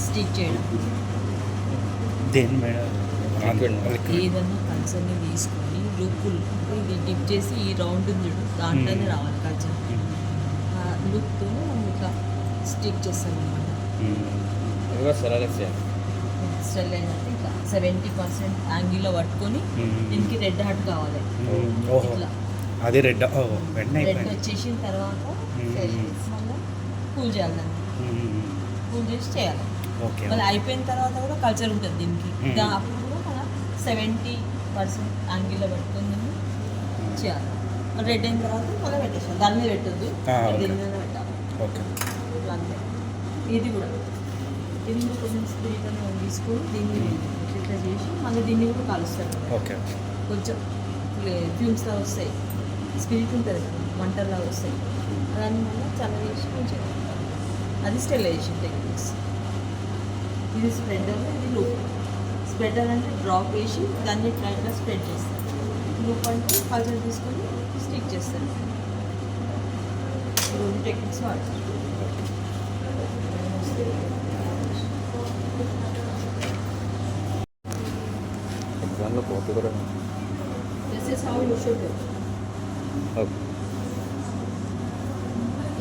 Stick చేయడం. దేని madam? ఏదన్నా కల్చర్ని తీసుకొని లుక్కులు ఇది డిప్ చేసి ఈ రౌండ్ ఉంది దాంట్లోనే రావాలి కల్చర్. లుక్తో ఇట్లా స్టిక్ చేస్తాను అనమాట. స్టెల్ ఏంటంటే ఇట్లా 70% యాంగిల్లో పట్టుకొని దీనికి రెడ్ హార్ట్ కావాలి. ఇట్లా అది రెడ్ రెడ్ వచ్చేసిన తర్వాత మళ్ళీ కూల్ చేయాలి దాన్ని. కూల్ చేసి చేయాలి. మళ్ళీ అయిపోయిన తర్వాత కూడా కల్చర్ ఉంటుంది దీనికి. అప్పుడు కూడా మన 70% యాంగిల్లో పట్టుకొని చేయాలి. రెడ్ అయిన తర్వాత మళ్ళీ పెట్టేసాం. దాని మీద పెట్టద్దు, దీని మీద పెట్టాలి. ఇట్లా అంతే. ఇది కూడా కొంచెం స్పిరిట్ అని తీసుకొని దీన్ని ఇట్లా చేసి మళ్ళీ దీన్ని కూడా కాలుస్తారు. కొంచెం ఫ్యూమ్స్ లాగా వస్తాయి, స్పిరిట్ ఉంటుంది కదా, మంటల్లా వస్తాయి. దాన్ని మళ్ళీ చల్ల చేసి కొంచెం అది స్టెరిలైజేషన్ టెక్నిక్స్. ఇది స్ప్రెడర్, ఇది లూప్. స్ప్రెడర్ అంటే డ్రాప్ వేసి దాన్ని ఇట్లా స్ప్రెడ్ చేస్తారు. లూప్ అంటే కల్చర్ తీసుకొని స్టిక్ చేస్తారు. ఈ రెండు టెక్నిక్స్ వాడతారు. This is how you should do. Okay.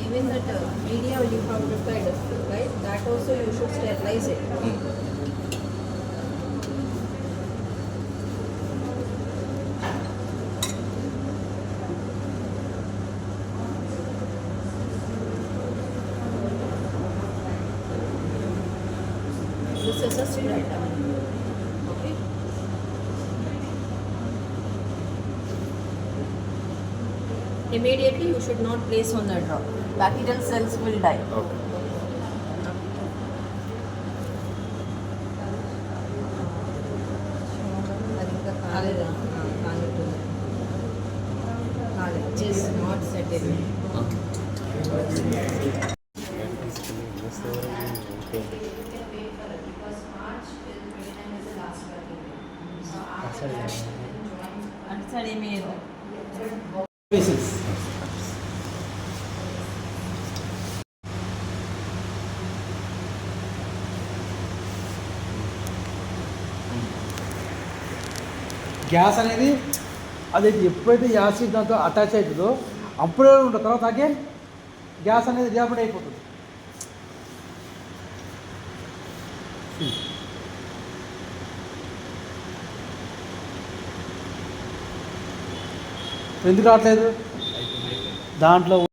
Even that media you have prepared, right? That also you should sterilize it. This is a spread. Okay. Immediately you should not place on the drop. Bacterial cells will die. Okay. It is not settled. Gas అనేది అది ఎప్పుడైతే acid దాంతో attach అవుతుందో అప్పుడే ఉంటుంది. తర్వాత again gas అనేది రియాబిట్ అయిపోతుంది. ఎందుకు రావట్లేదు దాంట్లో?